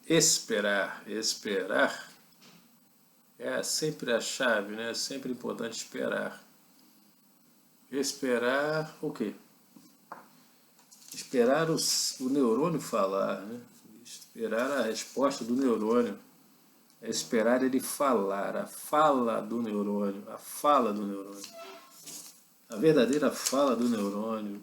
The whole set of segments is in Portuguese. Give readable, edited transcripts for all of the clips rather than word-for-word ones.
Esperar, esperar é sempre a chave, né? É sempre importante esperar. Esperar o quê? Esperar o neurônio falar, né? Esperar a resposta do neurônio. É esperar ele falar, a fala do neurônio, a fala do neurônio. A verdadeira fala do neurônio.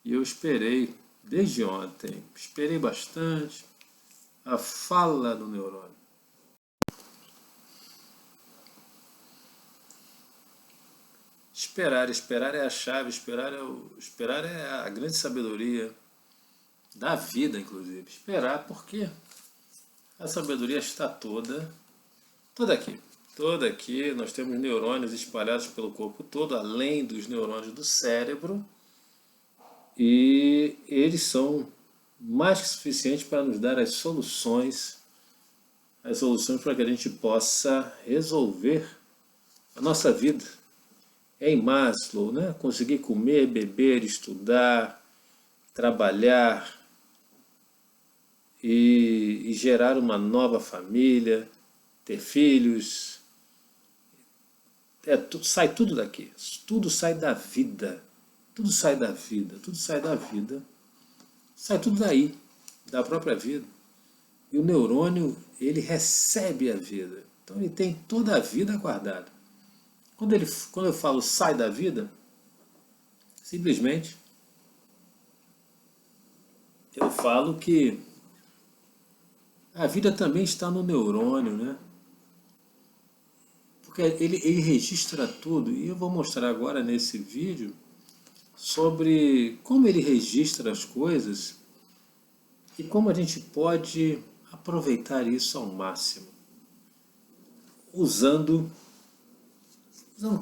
E eu esperei desde ontem, esperei bastante a fala do neurônio. Esperar é a chave, esperar é a grande sabedoria da vida, inclusive. Esperar porque a sabedoria está toda aqui. Toda aqui, nós temos neurônios espalhados pelo corpo todo, além dos neurônios do cérebro, e eles são mais que suficientes para nos dar as soluções para que a gente possa resolver a nossa vida. É em Maslow, né? Conseguir comer, beber, estudar, trabalhar e gerar uma nova família, ter filhos. Sai tudo daqui. Tudo sai da vida. Tudo sai da vida. Tudo sai da vida. Sai tudo daí, da própria vida. E o neurônio, ele recebe a vida. Então ele tem toda a vida guardada. Quando eu falo sai da vida, simplesmente eu falo que a vida também está no neurônio, né? Porque ele registra tudo. E eu vou mostrar agora nesse vídeo sobre como ele registra as coisas e como a gente pode aproveitar isso ao máximo. Usando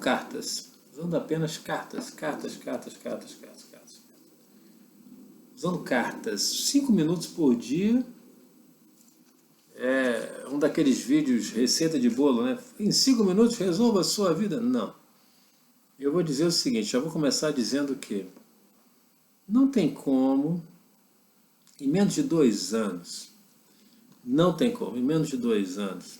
cartas. Usando apenas cartas. Usando cartas. 5 minutos por dia. É um daqueles vídeos, receita de bolo, né? Em 5 minutos resolva a sua vida. Não. Eu vou dizer o seguinte, já vou começar dizendo que não tem como, em menos de 2 anos, não tem como, em menos de 2 anos,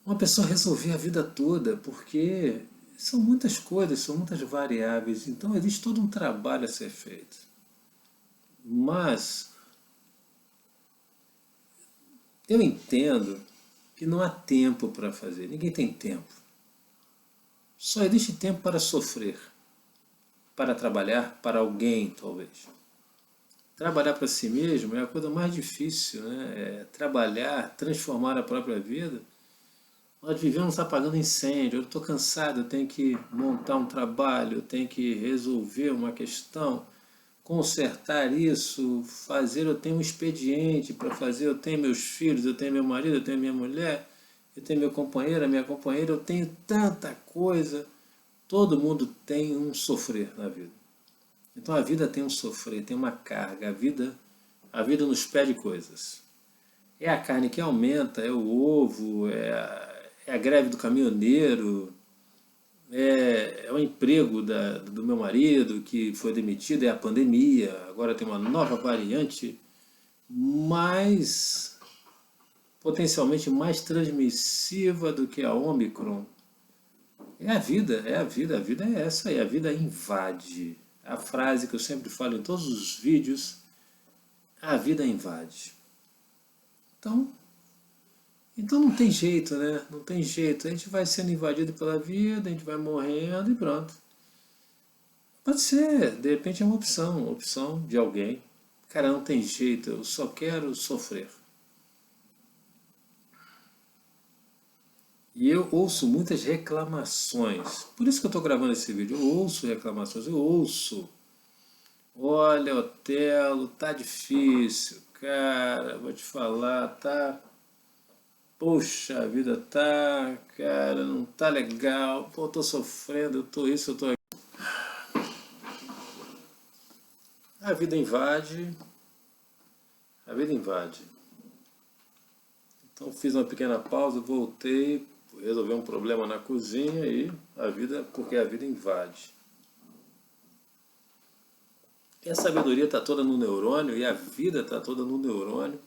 uma pessoa resolver a vida toda, porque são muitas coisas, são muitas variáveis, então existe todo um trabalho a ser feito. Mas eu entendo que não há tempo para fazer, ninguém tem tempo. Só existe tempo para sofrer, para trabalhar para alguém, talvez. Trabalhar para si mesmo é a coisa mais difícil, né? É trabalhar, transformar a própria vida. Nós vivemos apagando incêndio, eu estou cansado, eu tenho que montar um trabalho, eu tenho que resolver uma questão, consertar isso, fazer, eu tenho um expediente para fazer, eu tenho meus filhos, eu tenho meu marido, eu tenho minha mulher, eu tenho meu companheiro, a minha companheira, eu tenho tanta coisa. Todo mundo tem um sofrer na vida. Então a vida tem um sofrer, tem uma carga, a vida nos pede coisas. É a carne que aumenta, é o ovo, é a greve do caminhoneiro, é o emprego do meu marido que foi demitido, é a pandemia, agora tem uma nova variante, mais potencialmente mais transmissiva do que a Omicron. É a vida, a vida é essa aí, a vida invade. A frase que eu sempre falo em todos os vídeos, a vida invade. Então não tem jeito, né? Não tem jeito. A gente vai sendo invadido pela vida, a gente vai morrendo e pronto. Pode ser, de repente é uma opção de alguém. Cara, não tem jeito, eu só quero sofrer. E eu ouço muitas reclamações. Por isso que eu estou gravando esse vídeo. Eu ouço reclamações, eu ouço. Olha, Otelo, tá difícil, cara, vou te falar, tá. Poxa, a vida tá, cara, não tá legal. Pô, eu tô sofrendo, eu tô isso, eu tô aquilo. A vida invade, a vida invade. Então fiz uma pequena pausa, voltei, resolvi um problema na cozinha e porque a vida invade. E a sabedoria está toda no neurônio e a vida está toda no neurônio.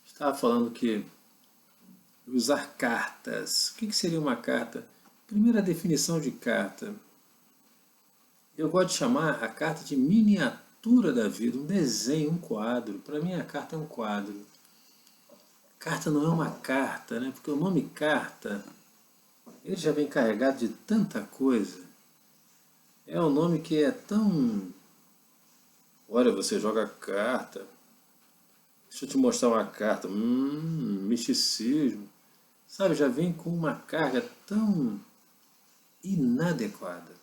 Estava falando que usar cartas. O que seria uma carta? Primeira definição de carta. Eu gosto de chamar a carta de miniatura da vida, um desenho, um quadro. Para mim a carta é um quadro. Carta não é uma carta, né? Porque o nome carta, ele já vem carregado de tanta coisa. É um nome que é tão... Olha, você joga carta. Deixa eu te mostrar uma carta. Misticismo. Sabe, já vem com uma carga tão inadequada.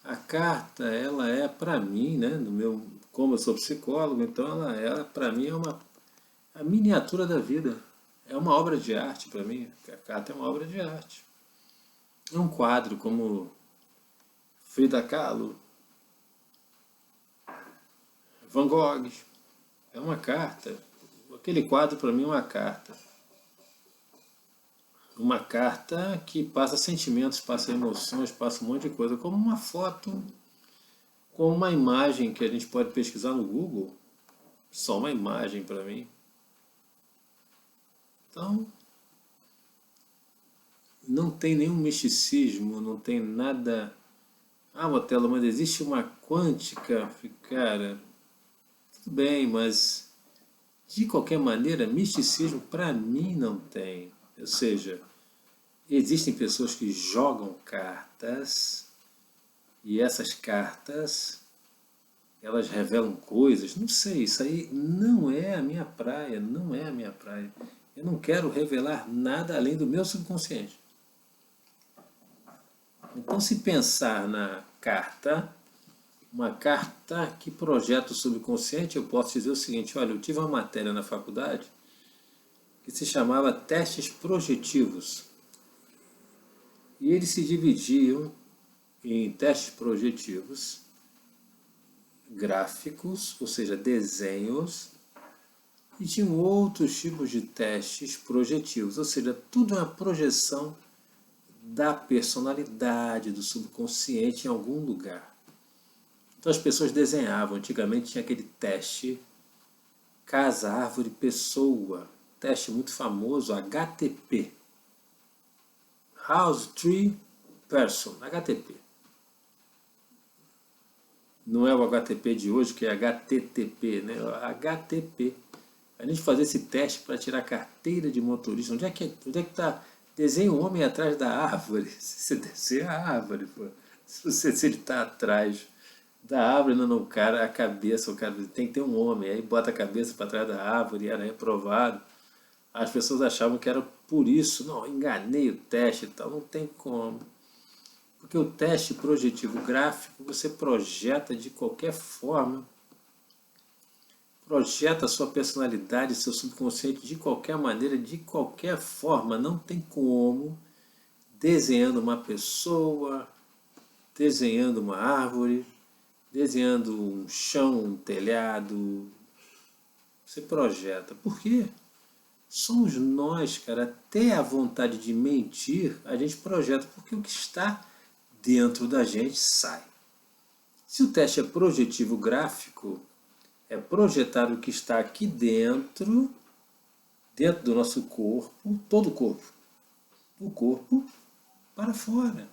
A carta, ela é para mim, né, no meu, como eu sou psicólogo, então ela para mim é a miniatura da vida. É uma obra de arte para mim. A carta é uma obra de arte. É um quadro como Frida Kahlo, Van Gogh. É uma carta. Aquele quadro para mim é uma carta. Uma carta que passa sentimentos, passa emoções, passa um monte de coisa, como uma foto, como uma imagem que a gente pode pesquisar no Google. Só uma imagem para mim. Então, não tem nenhum misticismo, não tem nada... Ah, Botella, mas existe uma quântica? Cara, tudo bem, mas de qualquer maneira, misticismo para mim não tem. Ou seja, existem pessoas que jogam cartas e essas cartas, elas revelam coisas. Não sei, isso aí não é a minha praia, não é a minha praia. Eu não quero revelar nada além do meu subconsciente. Então, se pensar na carta, uma carta que projeta o subconsciente, eu posso dizer o seguinte: olha, eu tive uma matéria na faculdade que se chamava testes projetivos. E eles se dividiam em testes projetivos gráficos, ou seja, desenhos, e tinham outros tipos de testes projetivos, ou seja, tudo é uma projeção da personalidade, do subconsciente em algum lugar. Então as pessoas desenhavam, antigamente tinha aquele teste casa, árvore, pessoa, teste muito famoso, HTP. House, Tree, Person, HTP. Não é o HTP de hoje, que é HTTP, né? HTP. A gente fazer esse teste para tirar carteira de motorista. Onde é que está? Desenha um homem atrás da árvore. Se você desenha a árvore, pô. Se ele está atrás da árvore, não, o cara, a cabeça, o cara tem que ter um homem. Aí bota a cabeça para trás da árvore e era reprovado. As pessoas achavam que era por isso. Não, enganei o teste e tal. Não tem como. Porque o teste projetivo gráfico você projeta de qualquer forma, projeta a sua personalidade, seu subconsciente de qualquer maneira, de qualquer forma. Não tem como, desenhando uma pessoa, desenhando uma árvore, desenhando um chão, um telhado, você projeta. Por quê? Somos nós, cara, até a vontade de mentir, a gente projeta, porque o que está dentro da gente sai. Se o teste é projetivo gráfico, é projetar o que está aqui dentro, dentro do nosso corpo, todo o corpo, do corpo para fora,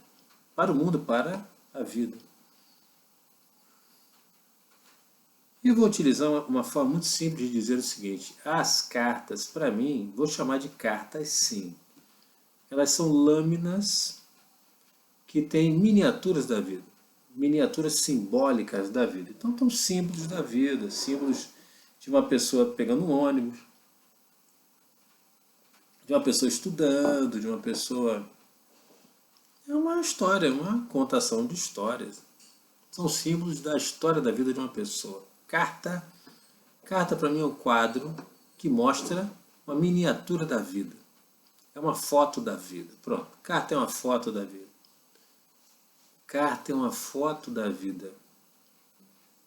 para o mundo, para a vida. E eu vou utilizar uma forma muito simples de dizer o seguinte: as cartas, para mim, vou chamar de cartas sim. Elas são lâminas que têm miniaturas da vida, miniaturas simbólicas da vida. Então, são símbolos da vida, símbolos de uma pessoa pegando um ônibus, de uma pessoa estudando, de uma pessoa... É uma história, uma contação de histórias. São símbolos da história da vida de uma pessoa. Carta para mim é um quadro que mostra uma miniatura da vida. É uma foto da vida. Pronto, carta é uma foto da vida. Carta é uma foto da vida.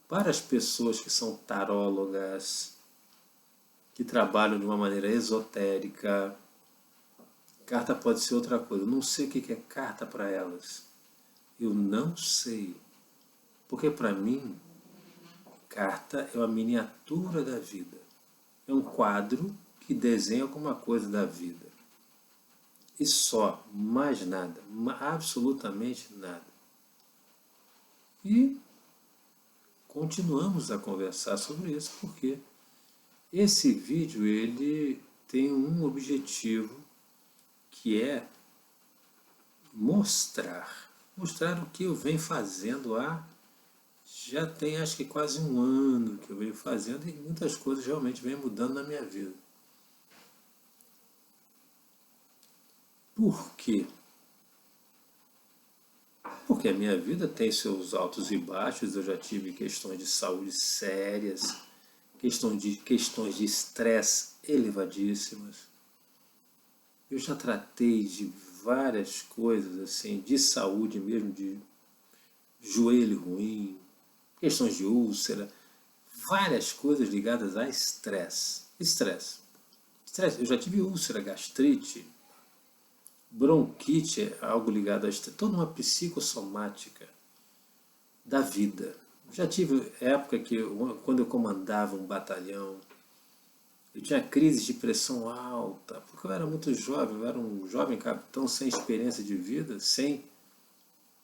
Para as pessoas que são tarólogas, que trabalham de uma maneira esotérica, carta pode ser outra coisa. Eu não sei o que é carta para elas. Eu não sei. Porque para mim, carta é uma miniatura da vida. É um quadro que desenha alguma coisa da vida. E só, mais nada, absolutamente nada. E continuamos a conversar sobre isso, porque esse vídeo ele tem um objetivo, que é mostrar o que eu venho fazendo já tem acho que quase um ano que eu venho fazendo, e muitas coisas realmente vêm mudando na minha vida. Por quê? Porque a minha vida tem seus altos e baixos. Eu já tive questões de saúde sérias, questões de estresse elevadíssimas. Eu já tratei de várias coisas assim, de saúde mesmo, de joelho ruim, questões de úlcera, várias coisas ligadas a estresse. Estresse. Eu já tive úlcera, gastrite, bronquite, algo ligado a estresse, toda uma psicossomática da vida. Já tive época que, quando eu comandava um batalhão, eu tinha crises de pressão alta, porque eu era muito jovem, eu era um jovem capitão sem experiência de vida, sem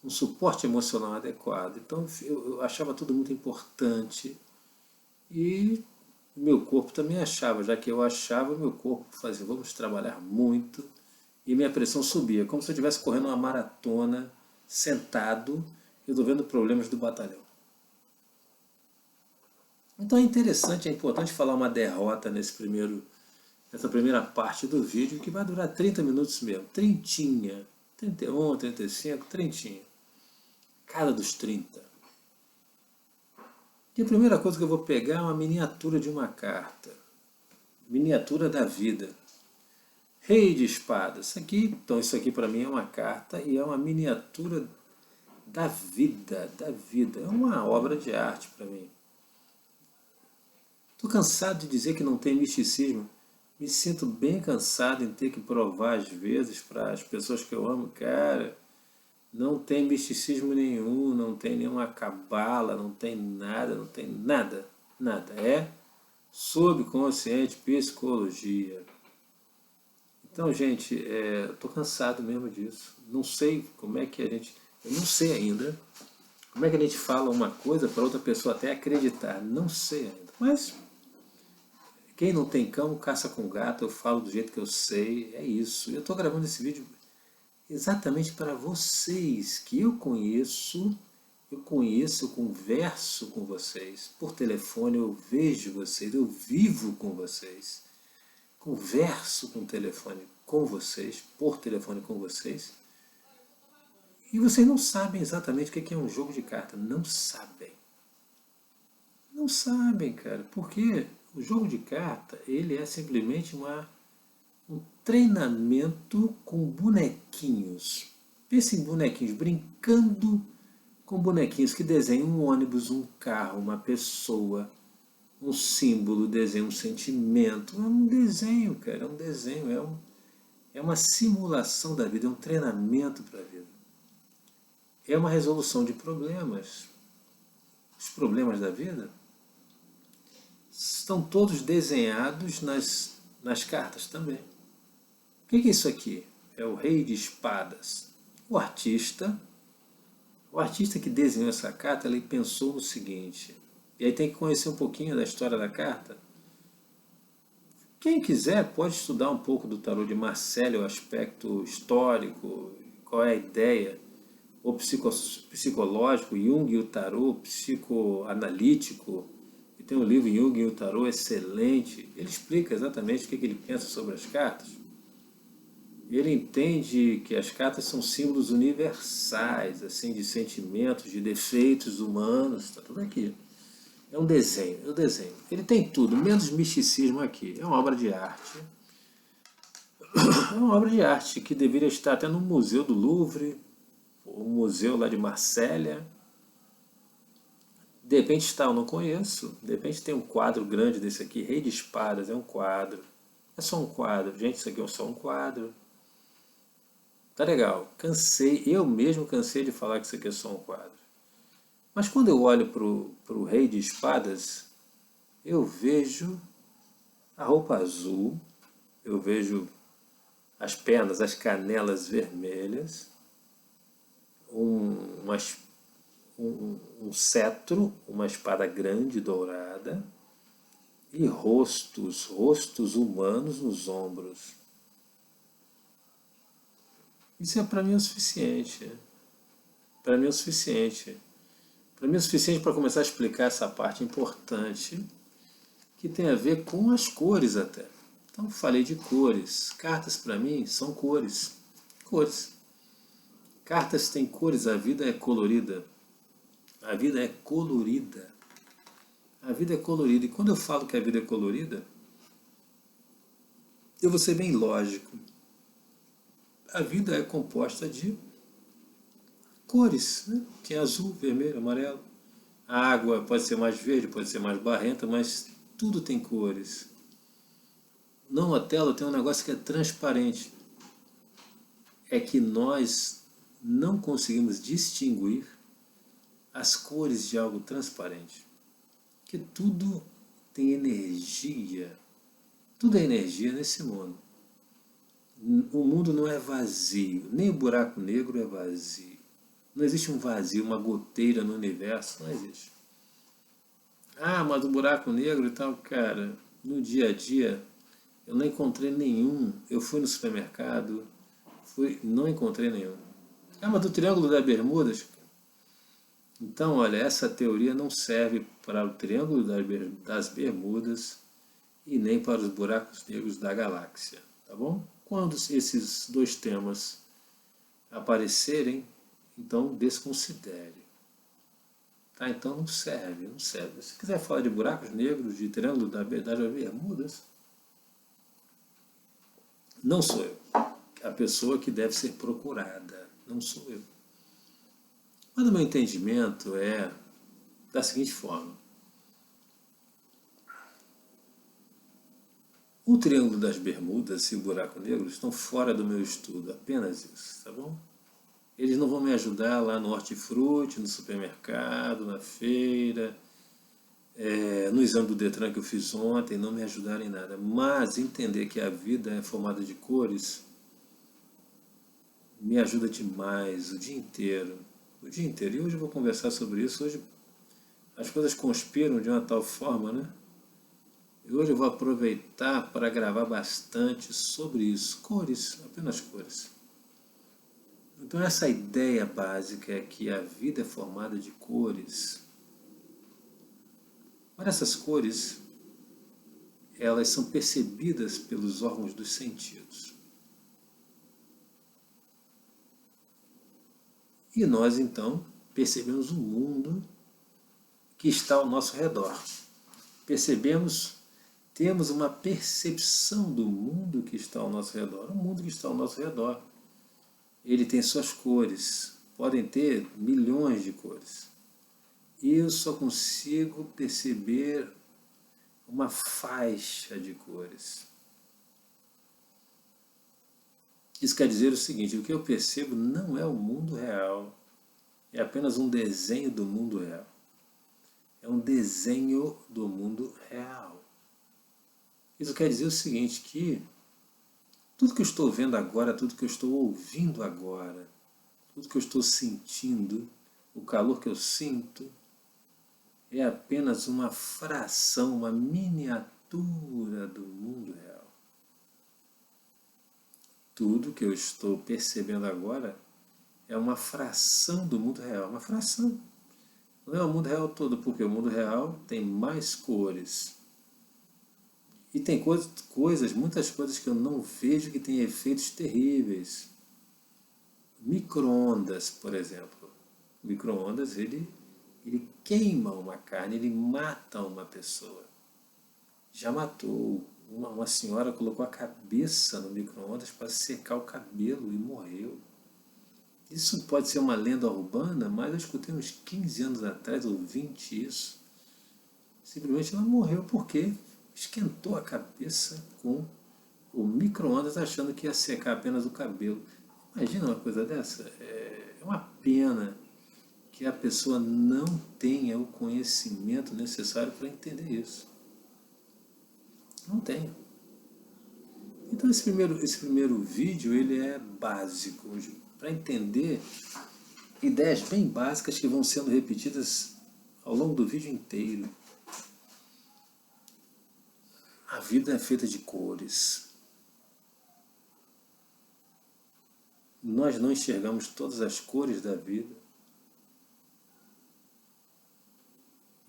um suporte emocional adequado. Então eu achava tudo muito importante, e meu corpo também achava, já que eu achava, meu corpo fazia, vamos trabalhar muito, e minha pressão subia, como se eu estivesse correndo uma maratona, sentado, resolvendo problemas do batalhão. Então é interessante, é importante falar uma derrota nessa primeira parte do vídeo, que vai durar 30 minutos mesmo, trintinha, 31, 35, trintinha, cada dos 30. E a primeira coisa que eu vou pegar é uma miniatura de uma carta, miniatura da vida. Rei de espadas. Então isso aqui para mim é uma carta e é uma miniatura da vida, É uma obra de arte para mim. Estou cansado de dizer que não tem misticismo. Me sinto bem cansado em ter que provar às vezes para as pessoas que eu amo, cara, não tem misticismo nenhum, não tem nenhuma cabala, não tem nada, nada. É subconsciente, psicologia. Então, gente, estou cansado mesmo disso. Não sei como é que eu não sei ainda como é que a gente fala uma coisa para outra pessoa até acreditar. Não sei ainda. Mas quem não tem cão, caça com gato. Eu falo do jeito que eu sei. É isso. Eu estou gravando esse vídeo exatamente para vocês, que eu conheço, eu converso com vocês. Por telefone eu vejo vocês, eu vivo com vocês. Converso com o telefone com vocês, por telefone com vocês, e vocês não sabem exatamente o que é um jogo de carta. Não sabem. Não sabem, cara. Porque o jogo de carta, ele é simplesmente um treinamento com bonequinhos. Pense em bonequinhos, brincando com bonequinhos que desenham um ônibus, um carro, uma pessoa, um símbolo, desenho, um sentimento. É um desenho, cara, é um desenho, é uma simulação da vida, é um treinamento para a vida. É uma resolução de problemas. Os problemas da vida estão todos desenhados nas cartas também. O que é isso aqui? É o Rei de Espadas. O artista que desenhou essa carta, ele pensou no seguinte, e aí tem que conhecer um pouquinho da história da carta. Quem quiser pode estudar um pouco do tarô de Marselli, o aspecto histórico, qual é a ideia, o psicológico, Jung e o tarô, psicoanalítico. E tem um livro, Jung e o tarô, excelente. Ele explica exatamente o que ele pensa sobre as cartas. Ele entende que as cartas são símbolos universais, assim, de sentimentos, de defeitos humanos, está tudo aqui. É um desenho. Ele tem tudo, menos misticismo aqui. É uma obra de arte. É uma obra de arte que deveria estar até no Museu do Louvre, o museu lá de Marsella. De repente está, eu não conheço. De repente tem um quadro grande desse aqui, Rei de Espadas, é um quadro. É só um quadro. Gente, isso aqui é só um quadro. Tá legal. Eu mesmo cansei de falar que isso aqui é só um quadro. Mas quando eu olho para o rei de espadas, eu vejo a roupa azul, eu vejo as pernas, as canelas vermelhas, um, uma, um cetro, uma espada grande dourada e rostos humanos nos ombros. Isso é para mim o suficiente. Para mim é o suficiente. Para mim é o suficiente para começar a explicar essa parte importante que tem a ver com as cores até. Então falei de cores. Cartas para mim são cores. Cores. Cartas têm cores, a vida é colorida. A vida é colorida. A vida é colorida. E quando eu falo que a vida é colorida, eu vou ser bem lógico. A vida é composta de cores, né? Tem azul, vermelho, amarelo. A água pode ser mais verde, pode ser mais barrenta, mas tudo tem cores. Não, a tela tem um negócio que é transparente. É que nós não conseguimos distinguir as cores de algo transparente. Porque tudo tem energia. Tudo é energia nesse mundo. O mundo não é vazio, nem o buraco negro é vazio. Não existe um vazio, uma goteira no universo, não existe. Ah, mas o buraco negro e tal, cara, no dia a dia eu não encontrei nenhum. Eu fui no supermercado, não encontrei nenhum. Ah, mas do Triângulo das Bermudas? Então, olha, essa teoria não serve para o Triângulo das Bermudas e nem para os buracos negros da galáxia, tá bom? Quando esses dois temas aparecerem, então desconsidere. Tá? Então não serve, não serve. Se quiser falar de buracos negros, de Triângulo das Bermudas, não sou eu. A pessoa que deve ser procurada, não sou eu. Mas o meu entendimento é da seguinte forma. O Triângulo das Bermudas e o Buraco Negro estão fora do meu estudo, apenas isso, tá bom? Eles não vão me ajudar lá no hortifruti, no supermercado, na feira, no exame do Detran que eu fiz ontem, não me ajudaram em nada. Mas entender que a vida é formada de cores me ajuda demais o dia inteiro. O dia inteiro. E hoje eu vou conversar sobre isso. Hoje as coisas conspiram de uma tal forma, né? E hoje eu vou aproveitar para gravar bastante sobre isso. Cores, apenas cores. Então essa ideia básica é que a vida é formada de cores. Mas essas cores, elas são percebidas pelos órgãos dos sentidos. E nós então percebemos o mundo que está ao nosso redor. Temos uma percepção do mundo que está ao nosso redor. O mundo que está ao nosso redor, ele tem suas cores, podem ter milhões de cores. E eu só consigo perceber uma faixa de cores. Isso quer dizer o seguinte, o que eu percebo não é o mundo real, é apenas um desenho do mundo real. É um desenho do mundo real. Isso quer dizer o seguinte, que tudo que eu estou vendo agora, tudo que eu estou ouvindo agora, tudo que eu estou sentindo, o calor que eu sinto, é apenas uma fração, uma miniatura do mundo real. Tudo que eu estou percebendo agora é uma fração do mundo real, uma fração. Não é o mundo real todo, porque o mundo real tem mais cores. E tem muitas coisas que eu não vejo que têm efeitos terríveis. Micro-ondas, por exemplo. O micro-ondas, ele queima uma carne, ele mata uma pessoa. Já matou. Uma senhora colocou a cabeça no micro-ondas para secar o cabelo e morreu. Isso pode ser uma lenda urbana, mas eu escutei uns 15 anos atrás, ou 20 isso. Simplesmente ela morreu porque esquentou a cabeça com o micro-ondas achando que ia secar apenas o cabelo. Imagina uma coisa dessa? É uma pena. que a pessoa não tenha o conhecimento necessário para entender isso. Não tem. Então esse primeiro vídeo ele é básico para entender ideias bem básicas que vão sendo repetidas ao longo do vídeo inteiro. A vida é feita de cores. Nós não enxergamos todas as cores da vida.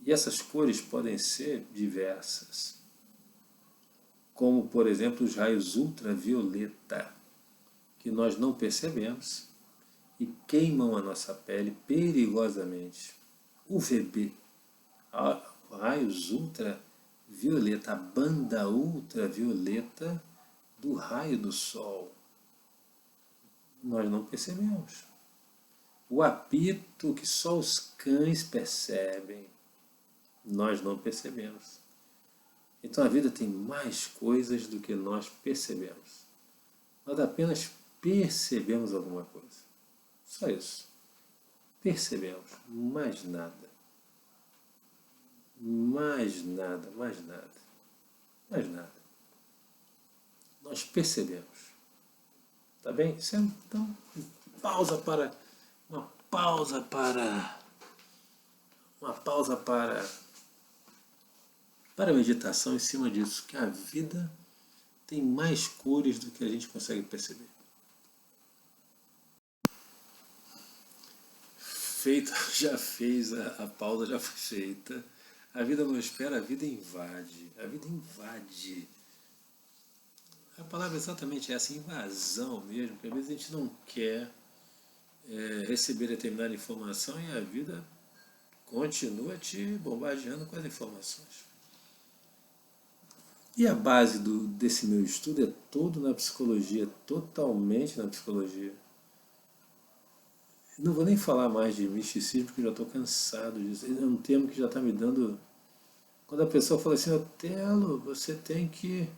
E essas cores podem ser diversas. Como, por exemplo, os raios ultravioleta, que nós não percebemos e queimam a nossa pele perigosamente. UVB, raios ultravioleta, a banda ultravioleta do raio do sol. Nós não percebemos. O apito que só os cães percebem, nós não percebemos. Então a vida tem mais coisas do que nós percebemos. Nós apenas percebemos alguma coisa. Só isso. Percebemos. Mais nada. Mais nada, mais nada. Mais nada. Nós percebemos. Tá bem? Então, uma pausa para a meditação em cima disso, que a vida tem mais cores do que a gente consegue perceber. Feita, já fez, a pausa já foi feita. A vida não espera, a vida invade. A vida invade. A palavra exatamente é essa, invasão mesmo, porque às vezes a gente não quer receber determinada informação e a vida continua te bombardeando com as informações. E a base desse meu estudo é todo na psicologia, totalmente na psicologia. Não vou nem falar mais de misticismo, porque eu já estou cansado disso. É um termo que já está me dando... Quando a pessoa fala assim, Otelo, você tem que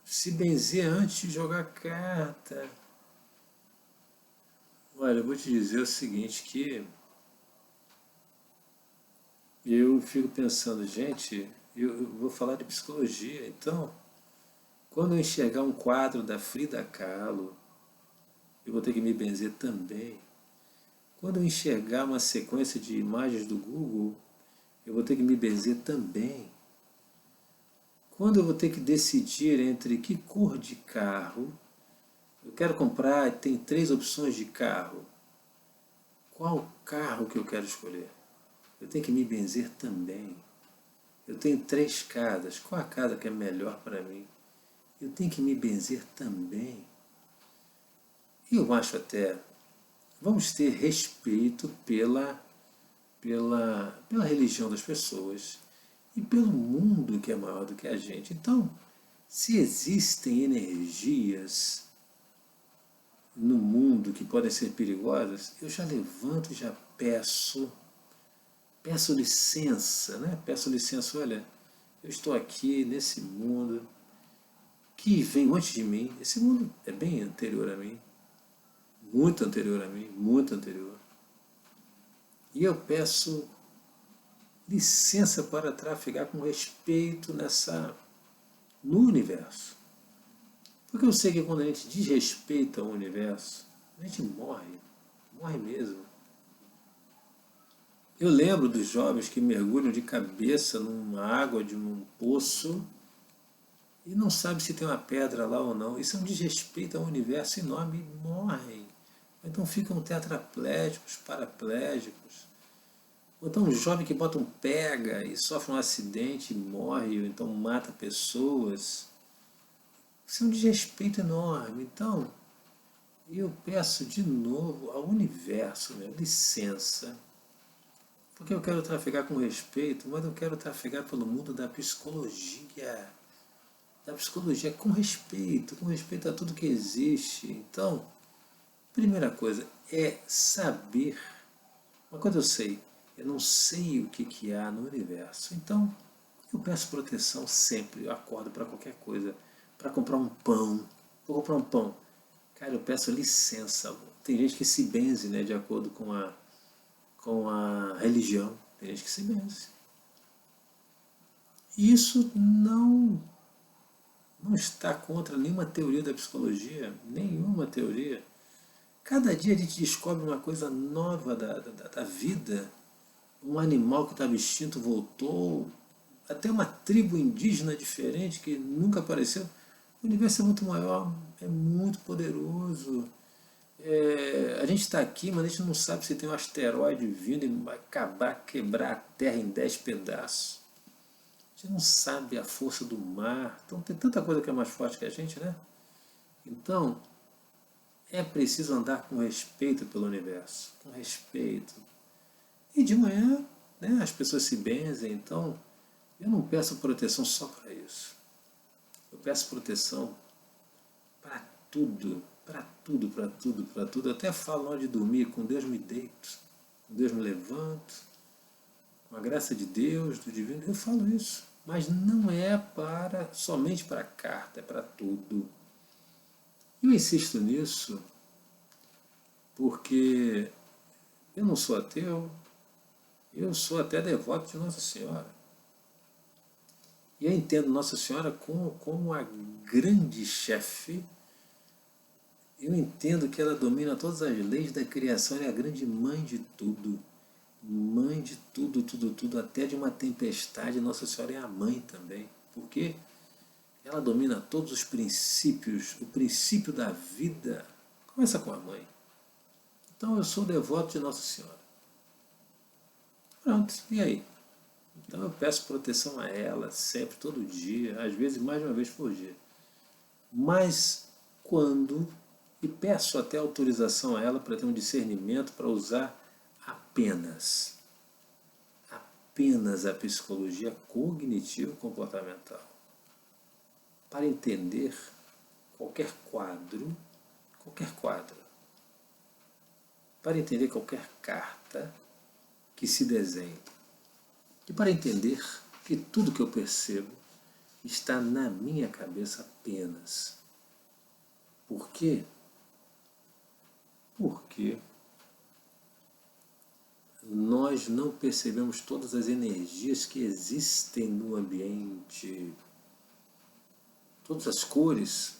se benzer antes de jogar carta. Olha, eu vou te dizer o seguinte, que eu fico pensando, gente, eu vou falar de psicologia, então, quando eu enxergar um quadro da Frida Kahlo, eu vou ter que me benzer também. Quando eu enxergar uma sequência de imagens do Google, eu vou ter que me benzer também. Quando eu vou ter que decidir entre que cor de carro, eu quero comprar, tem 3 opções de carro. Qual carro que eu quero escolher? Eu tenho que me benzer também. Eu tenho 3 casas, qual a casa que é melhor para mim? Eu tenho que me benzer também. E eu acho até, vamos ter respeito pela religião das pessoas e pelo mundo que é maior do que a gente. Então, se existem energias no mundo que podem ser perigosas, eu já levanto e já peço licença, né? Peço licença, olha, eu estou aqui nesse mundo que vem antes de mim. Esse mundo é bem anterior a mim, muito anterior a mim, muito anterior. E eu peço licença para trafegar com respeito no universo. Porque eu sei que quando a gente desrespeita o universo, a gente morre mesmo. Eu lembro dos jovens que mergulham de cabeça numa água de um poço e não sabem se tem uma pedra lá ou não. Isso é um desrespeito ao universo enorme e morrem. Então ficam tetraplégicos, paraplégicos. Ou então um jovem que bota um pega e sofre um acidente e morre, ou então mata pessoas. Isso é um desrespeito enorme. Então, eu peço de novo ao universo, licença. Porque eu quero trafegar com respeito, mas eu quero trafegar pelo mundo da psicologia. Da psicologia com respeito a tudo que existe. Então, primeira coisa é saber. Uma coisa eu sei, eu não sei o que há no universo. Então, eu peço proteção sempre. Eu acordo para qualquer coisa. Para comprar um pão. Vou comprar um pão. Cara, eu peço licença. Tem gente que se benze, né, de acordo com com a religião, tem gente que se benze. Isso não está contra nenhuma teoria da psicologia, nenhuma teoria. Cada dia a gente descobre uma coisa nova da vida. Um animal que estava extinto voltou, até uma tribo indígena diferente que nunca apareceu. O universo é muito maior, é muito poderoso. A gente está aqui, mas a gente não sabe se tem um asteroide vindo e vai acabar, quebrar a Terra em 10 pedaços. A gente não sabe a força do mar. Então tem tanta coisa que é mais forte que a gente, né? Então, é preciso andar com respeito pelo universo. Com respeito. E de manhã, né, as pessoas se benzem. Então, eu não peço proteção só para isso. Eu peço proteção para tudo. Para tudo, para tudo, para tudo. Eu até falo na hora de dormir, com Deus me deito. Com Deus me levanto. Com a graça de Deus, do divino. Eu falo isso. Mas não é somente para a carta, é para tudo. Eu insisto nisso porque eu não sou ateu, eu sou até devoto de Nossa Senhora. E eu entendo Nossa Senhora como a grande chefe. Eu entendo que ela domina todas as leis da criação, ela é a grande mãe de tudo. Mãe de tudo, tudo, tudo, até de uma tempestade, Nossa Senhora é a mãe também. Porque ela domina todos os princípios, o princípio da vida começa com a mãe. Então eu sou devoto de Nossa Senhora. Pronto, e aí? Então eu peço proteção a ela sempre, todo dia, às vezes mais de uma vez por dia. Mas e peço até autorização a ela para ter um discernimento para usar apenas a psicologia cognitivo-comportamental para entender qualquer quadro, para entender qualquer carta que se desenhe. E para entender que tudo que eu percebo está na minha cabeça apenas. Por quê? Porque nós não percebemos todas as energias que existem no ambiente, todas as cores,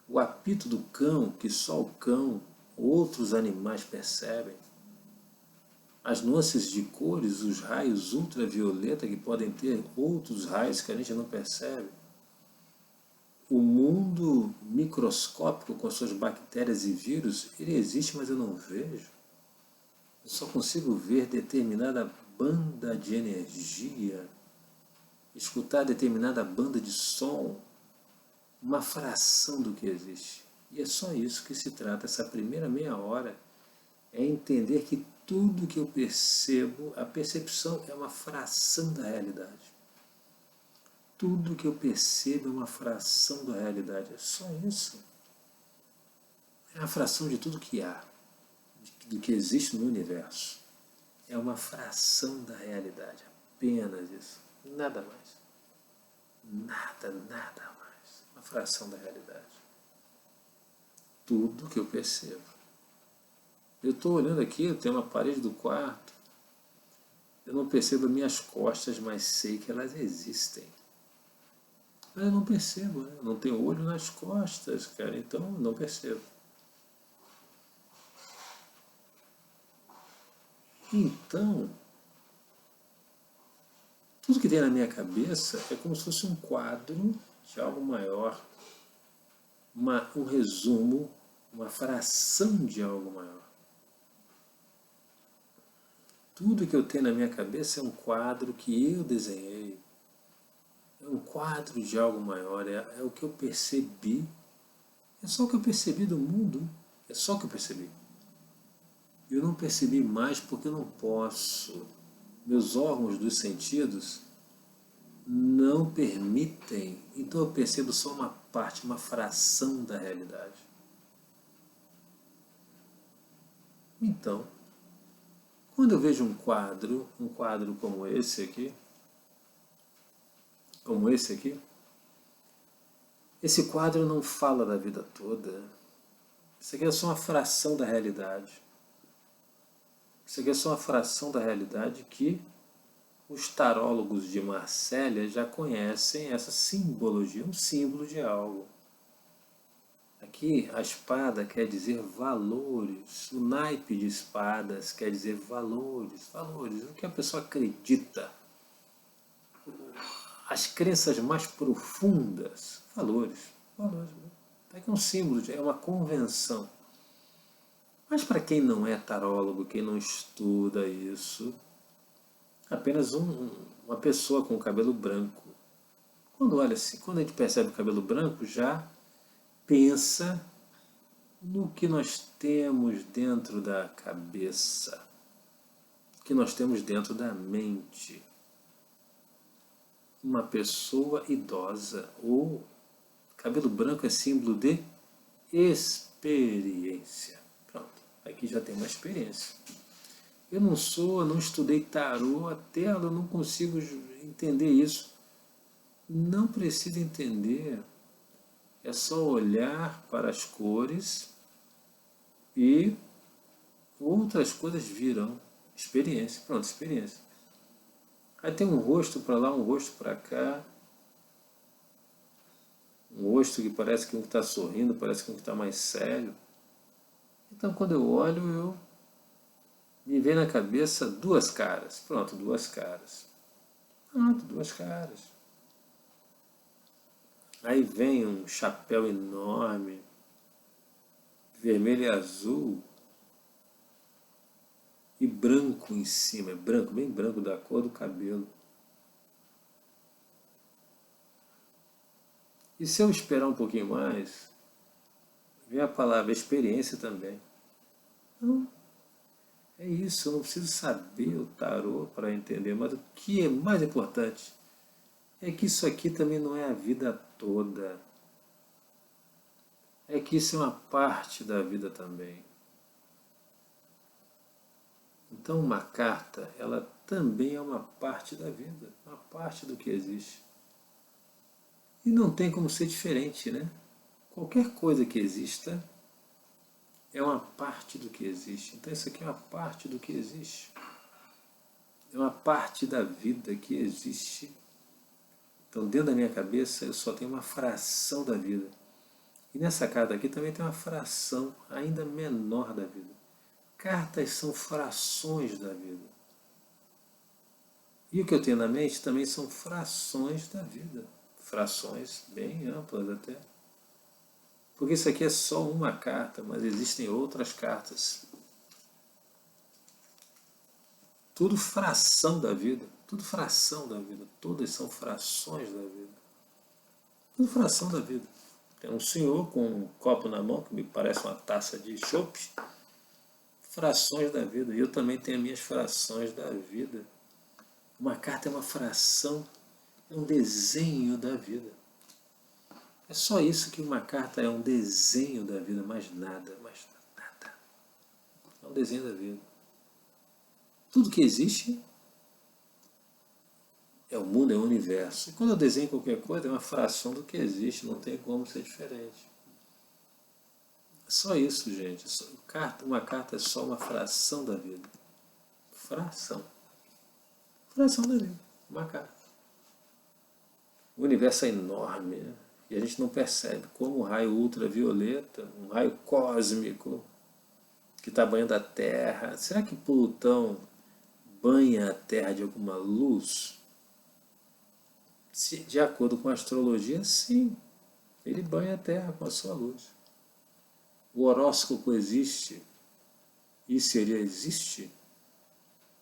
o apito do cão, que só o cão, outros animais percebem, as nuances de cores, os raios ultravioleta que podem ter outros raios que a gente não percebe, o mundo microscópico com suas bactérias e vírus, ele existe, mas eu não vejo. Eu só consigo ver determinada banda de energia, escutar determinada banda de som, uma fração do que existe. E é só isso que se trata, essa primeira meia hora, é entender que tudo que eu percebo, a percepção é uma fração da realidade. Tudo que eu percebo é uma fração da realidade, é só isso. É a fração de tudo que há, do que existe no universo. É uma fração da realidade, apenas isso, nada mais. Nada mais. Uma fração da realidade. Tudo que eu percebo. Eu estou olhando aqui, eu tenho uma parede do quarto, eu não percebo minhas costas, mas sei que elas existem. Mas eu não percebo, né? Eu não tenho olho nas costas, cara, então eu não percebo. Então, tudo que tem na minha cabeça é como se fosse um quadro de algo maior, um resumo, uma fração de algo maior. Tudo que eu tenho na minha cabeça é um quadro que eu desenhei. É um quadro de algo maior, é o que eu percebi. É só o que eu percebi do mundo. É só o que eu percebi. Eu não percebi mais porque eu não posso. Meus órgãos dos sentidos não permitem. Então eu percebo só uma parte, uma fração da realidade. Então, quando eu vejo um quadro como esse aqui, esse quadro não fala da vida toda. Isso aqui é só uma fração da realidade. Isso aqui é só uma fração da realidade que os tarólogos de Marsella já conhecem essa simbologia, um símbolo de algo. Aqui a espada quer dizer valores, o naipe de espadas quer dizer valores, valores, o que a pessoa acredita, as crenças mais profundas, valores, valores. É um símbolo, é uma convenção. Mas para quem não é tarólogo, quem não estuda isso, apenas uma pessoa com cabelo branco. Quando olha assim, quando a gente percebe o cabelo branco, já pensa no que nós temos dentro da cabeça, que nós temos dentro da mente. Uma pessoa idosa, ou cabelo branco é símbolo de experiência. Pronto, aqui já tem uma experiência. Eu não estudei tarô, até eu não consigo entender isso. Não precisa entender, é só olhar para as cores e outras coisas virão. Experiência, pronto, experiência. Aí tem um rosto para lá, um rosto para cá, um rosto que parece que um está sorrindo, parece que um está mais sério. Então quando eu olho, me vem na cabeça duas caras. Pronto, duas caras. Pronto, duas caras. Aí vem um chapéu enorme, vermelho e azul, e branco em cima, é branco, bem branco, da cor do cabelo. E se eu esperar um pouquinho mais, vem a palavra experiência também. Não, é isso, eu não preciso saber o tarô para entender, mas o que é mais importante é que isso aqui também não é a vida toda. É que isso é uma parte da vida também. Então uma carta, ela também é uma parte da vida, uma parte do que existe. E não tem como ser diferente, né? Qualquer coisa que exista é uma parte do que existe. Então isso aqui é uma parte do que existe. É uma parte da vida que existe. Então dentro da minha cabeça eu só tenho uma fração da vida. E nessa carta aqui também tem uma fração ainda menor da vida. Cartas são frações da vida. E o que eu tenho na mente também são frações da vida. Frações bem amplas até. Porque isso aqui é só uma carta, mas existem outras cartas. Tudo fração da vida. Tudo fração da vida. Todas são frações da vida. Tudo fração da vida. Tem um senhor com um copo na mão, que me parece uma taça de chopp. Frações da vida. E eu também tenho as minhas frações da vida. Uma carta é uma fração, é um desenho da vida. É só isso que uma carta é, um desenho da vida, mais nada, mais nada. É um desenho da vida. Tudo que existe é o mundo, é o universo. E quando eu desenho qualquer coisa, é uma fração do que existe, não tem como ser diferente. É só isso, gente. Uma carta é só uma fração da vida. Fração. Fração da vida. Uma carta. O universo é enorme, né? E a gente não percebe como um raio ultravioleta, um raio cósmico, que está banhando a Terra. Será que Plutão banha a Terra de alguma luz? De acordo com a astrologia, sim. Ele banha a Terra com a sua luz. O horóscopo existe. E se ele existe,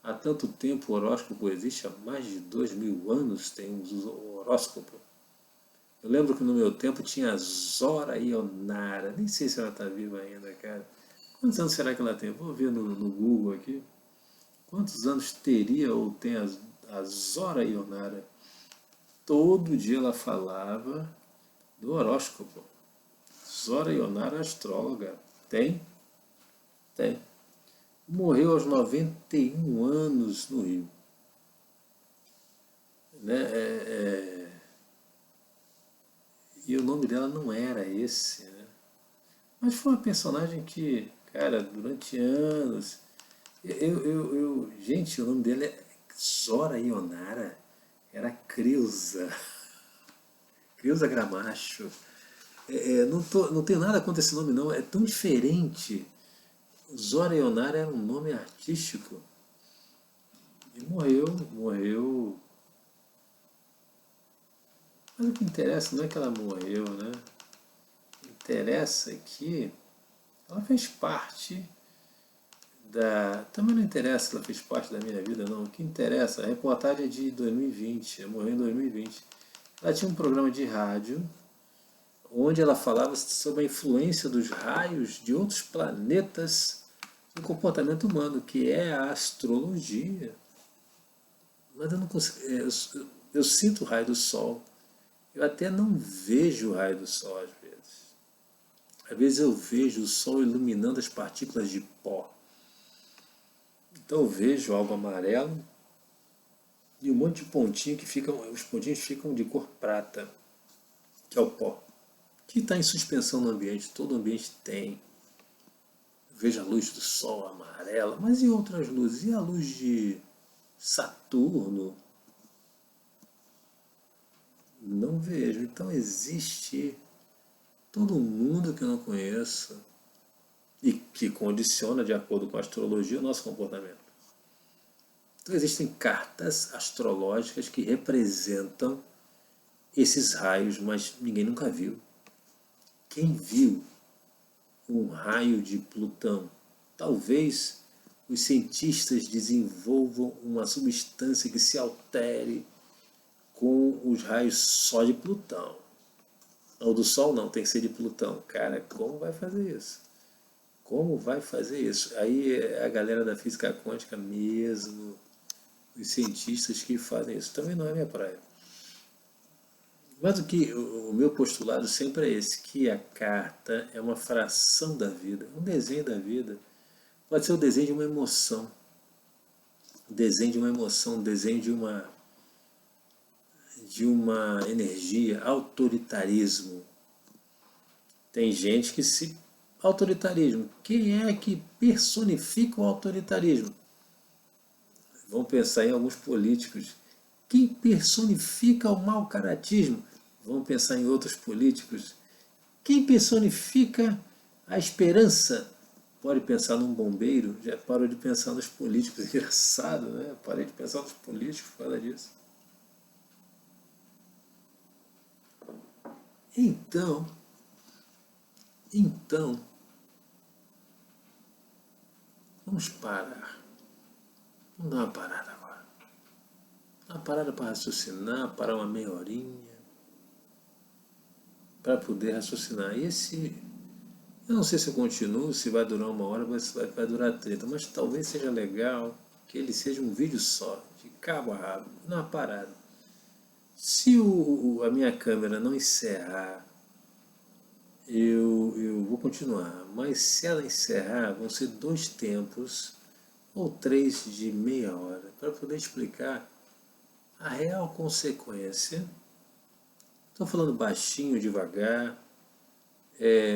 há tanto tempo o horóscopo existe, há mais de 2000 anos tem o horóscopo. Eu lembro que no meu tempo tinha a Zora Ionara, nem sei se ela está viva ainda, cara. Quantos anos será que ela tem? Vou ver no Google aqui. Quantos anos teria ou tem a Zora Ionara? Todo dia ela falava do horóscopo. Zora Ionara, astróloga. Tem? Tem. Morreu aos 91 anos no Rio. Né? E o nome dela não era esse, né? Mas foi uma personagem que, cara, durante anos Gente, o nome dele é Zora Ionara. Era Creuza. Creuza Gramacho. Não tenho nada contra esse nome, não. É tão diferente. Zora Ionara era um nome artístico. E morreu. Mas o que interessa não é que ela morreu, né? O que interessa é que ela fez parte da... Também não interessa se ela fez parte da minha vida, não. O que interessa, a reportagem é de 2020, ela morreu em 2020. Ela tinha um programa de rádio onde ela falava sobre a influência dos raios de outros planetas no comportamento humano, que é a astrologia. Mas eu não consigo... eu sinto o raio do sol. Eu até não vejo o raio do sol às vezes. Às vezes eu vejo o sol iluminando as partículas de pó. Então eu vejo algo amarelo e um monte de pontinho que ficam, os pontinhos ficam de cor prata, que é o pó, que está em suspensão no ambiente, todo o ambiente tem. Eu vejo a luz do sol amarela, mas e outras luzes? E a luz de Saturno? Não vejo. Então existe todo um mundo que eu não conheço e que condiciona, de acordo com a astrologia, o nosso comportamento. Então existem cartas astrológicas que representam esses raios, mas ninguém nunca viu. Quem viu um raio de Plutão? Talvez os cientistas desenvolvam uma substância que se altere com os raios só de Plutão. Ou do Sol não, tem que ser de Plutão. Cara, como vai fazer isso? Como vai fazer isso? Aí é a galera da física quântica mesmo, os cientistas que fazem isso. Também não é minha praia. Mas o meu postulado sempre é esse, que a carta é uma fração da vida, um desenho da vida. Pode ser o desenho de uma emoção, o desenho de uma emoção, o desenho de uma energia, autoritarismo. Tem gente que se... Autoritarismo. Quem é que personifica o autoritarismo? Vamos pensar em alguns políticos. Quem personifica o mau caratismo? Vamos pensar em outros políticos. Quem personifica a esperança? Pode pensar num bombeiro, já parou de pensar nos políticos. Engraçado, né? Parei de pensar nos políticos por causa disso. Então, vamos parar. Vamos dar uma parada agora. Uma parada para raciocinar, parar uma meia horinha, para poder raciocinar. Eu não sei se eu continuo, se vai durar uma hora, vai durar 30, mas talvez seja legal que ele seja um vídeo só, de cabo a rabo, numa parada. Se a minha câmera não encerrar, eu vou continuar, mas se ela encerrar, vão ser 2 tempos ou 3 de meia hora, para poder explicar a real consequência. Estou falando baixinho, devagar,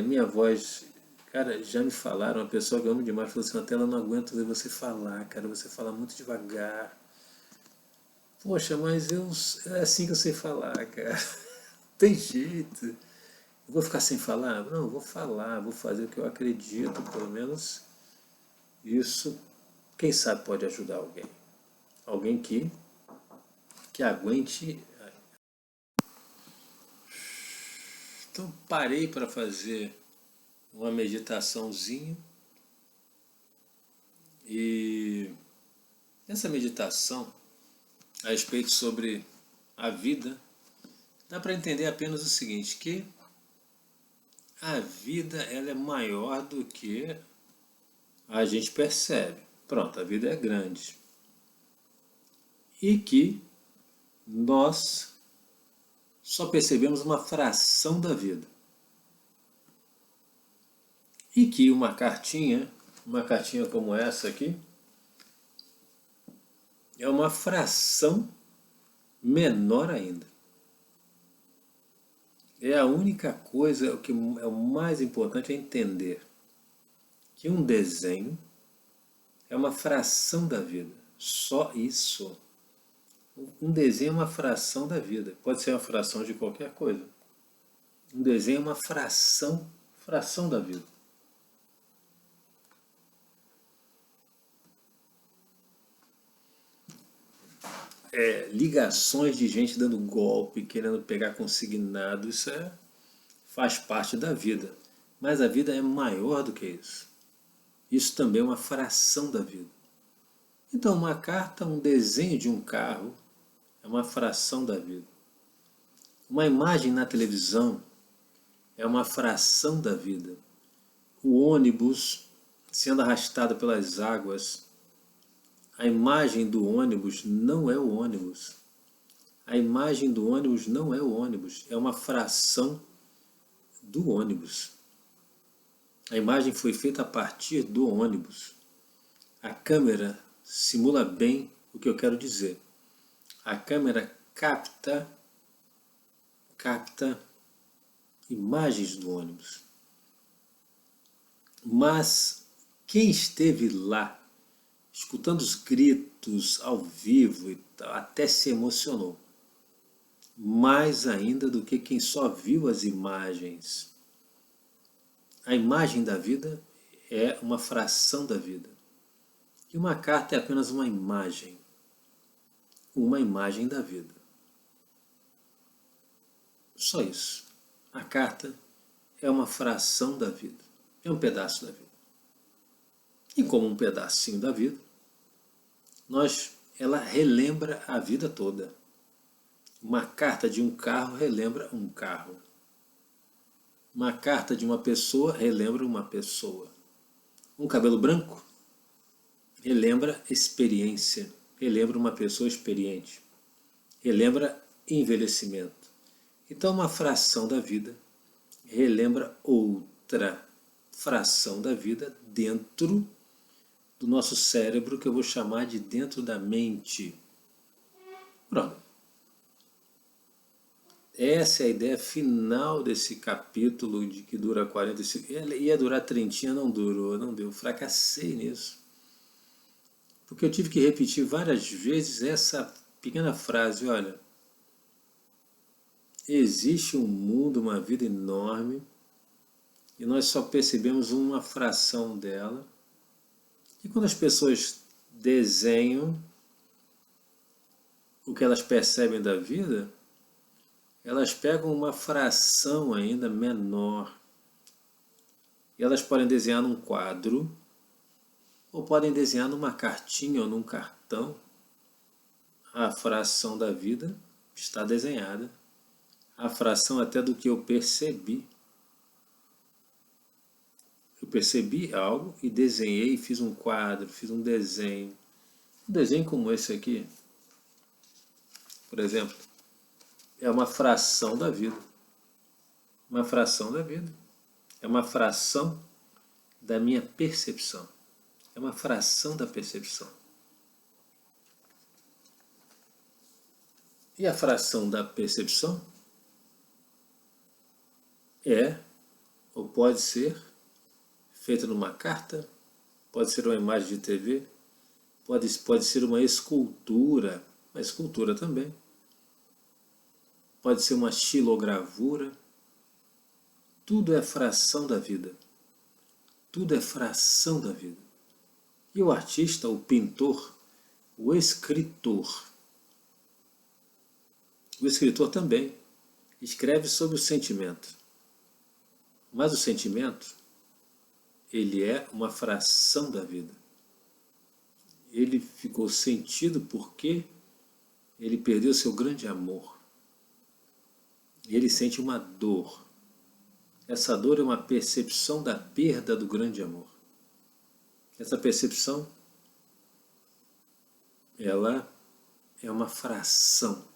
minha voz, cara, já me falaram, uma pessoa que eu amo demais falou assim, até ela não aguento ver você falar, cara, você fala muito devagar. Poxa, mas é assim que eu sei falar, cara. Tem jeito. Eu vou ficar sem falar? Não, eu vou falar, vou fazer o que eu acredito, pelo menos isso, quem sabe pode ajudar alguém. Alguém que aguente. Então parei para fazer uma meditaçãozinha e essa meditação a respeito sobre a vida dá para entender apenas o seguinte, que a vida ela é maior do que a gente percebe. Pronto, a vida é grande. E que nós só percebemos uma fração da vida. E que uma cartinha como essa aqui, é uma fração menor ainda. É a única coisa, o que é o mais importante é entender que um desenho é uma fração da vida. Só isso. Um desenho é uma fração da vida. Pode ser uma fração de qualquer coisa. Um desenho é uma fração da vida. Ligações de gente dando golpe, querendo pegar consignado, isso faz parte da vida. Mas a vida é maior do que isso. Isso também é uma fração da vida. Então, uma carta, um desenho de um carro, é uma fração da vida. Uma imagem na televisão é uma fração da vida. O ônibus sendo arrastado pelas águas, a imagem do ônibus não é o ônibus. A imagem do ônibus não é o ônibus, é uma fração do ônibus. A imagem foi feita a partir do ônibus. A câmera simula bem o que eu quero dizer. A câmera capta imagens do ônibus. Mas quem esteve lá, escutando os gritos ao vivo e tal, até se emocionou. Mais ainda do que quem só viu as imagens. A imagem da vida é uma fração da vida. E uma carta é apenas uma imagem da vida. Só isso. A carta é uma fração da vida. É um pedaço da vida. E como um pedacinho da vida, ela relembra a vida toda. Uma carta de um carro relembra um carro. Uma carta de uma pessoa relembra uma pessoa. Um cabelo branco relembra experiência, relembra uma pessoa experiente, relembra envelhecimento. Então, uma fração da vida relembra outra fração da vida dentro do nosso cérebro, que eu vou chamar de dentro da mente. Pronto. Essa é a ideia final desse capítulo, de que dura 45. Ia durar 30, não durou, não deu. Fracassei nisso. Porque eu tive que repetir várias vezes essa pequena frase, olha, existe um mundo, uma vida enorme, e nós só percebemos uma fração dela. E quando as pessoas desenham o que elas percebem da vida, elas pegam uma fração ainda menor. E elas podem desenhar num quadro, ou podem desenhar numa cartinha ou num cartão. A fração da vida está desenhada. A fração até do que eu percebi. Eu percebi algo e desenhei, fiz um quadro, fiz um desenho. Um desenho como esse aqui, por exemplo, é uma fração da vida. Uma fração da vida. É uma fração da minha percepção. É uma fração da percepção. E a fração da percepção é, ou pode ser, feita numa carta, pode ser uma imagem de TV, pode ser uma escultura também, pode ser uma xilogravura. Tudo é fração da vida. Tudo é fração da vida. E o artista, o pintor, o escritor também escreve sobre o sentimento. Mas o sentimento, ele é uma fração da vida. Ele ficou sentido porque ele perdeu seu grande amor. E ele sente uma dor. Essa dor é uma percepção da perda do grande amor. Essa percepção, ela é uma fração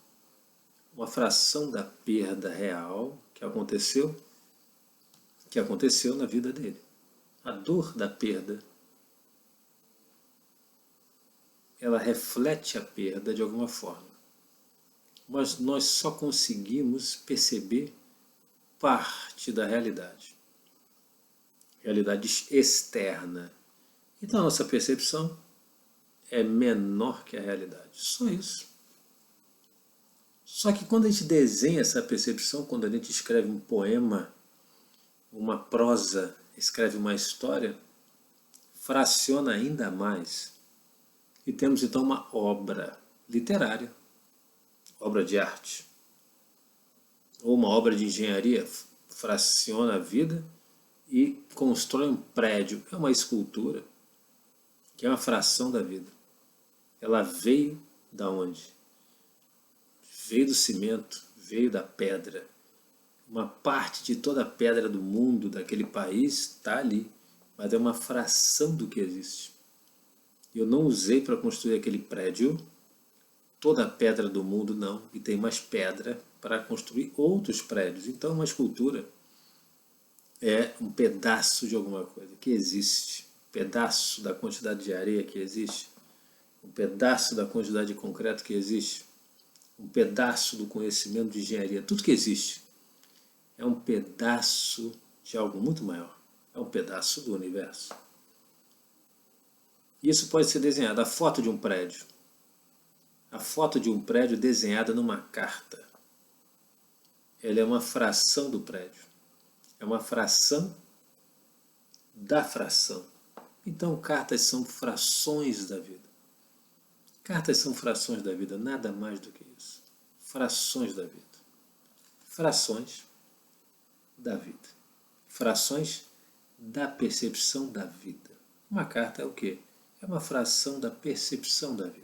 da perda real que aconteceu na vida dele. A dor da perda, ela reflete a perda de alguma forma. Mas nós só conseguimos perceber parte da realidade externa. Então a nossa percepção é menor que a realidade. Só isso. Só que quando a gente desenha essa percepção, quando a gente escreve um poema, uma prosa, escreve uma história, fraciona ainda mais. E temos então uma obra literária, obra de arte, ou uma obra de engenharia, fraciona a vida e constrói um prédio, é uma escultura, que é uma fração da vida. Ela veio da onde? Veio do cimento, veio da pedra. Uma parte de toda a pedra do mundo, daquele país, está ali, mas é uma fração do que existe. Eu não usei para construir aquele prédio toda a pedra do mundo, não, e tem mais pedra para construir outros prédios. Então uma escultura é um pedaço de alguma coisa que existe, um pedaço da quantidade de areia que existe, um pedaço da quantidade de concreto que existe, um pedaço do conhecimento de engenharia, tudo que existe é um pedaço de algo muito maior, é um pedaço do universo. Isso pode ser desenhado, a foto de um prédio. A foto de um prédio desenhada numa carta. Ela é uma fração do prédio. É uma fração da fração. Então, cartas são frações da vida. Cartas são frações da vida, nada mais do que isso. Frações da vida. Frações da vida. Frações da percepção da vida. Uma carta é o quê? É uma fração da percepção da vida.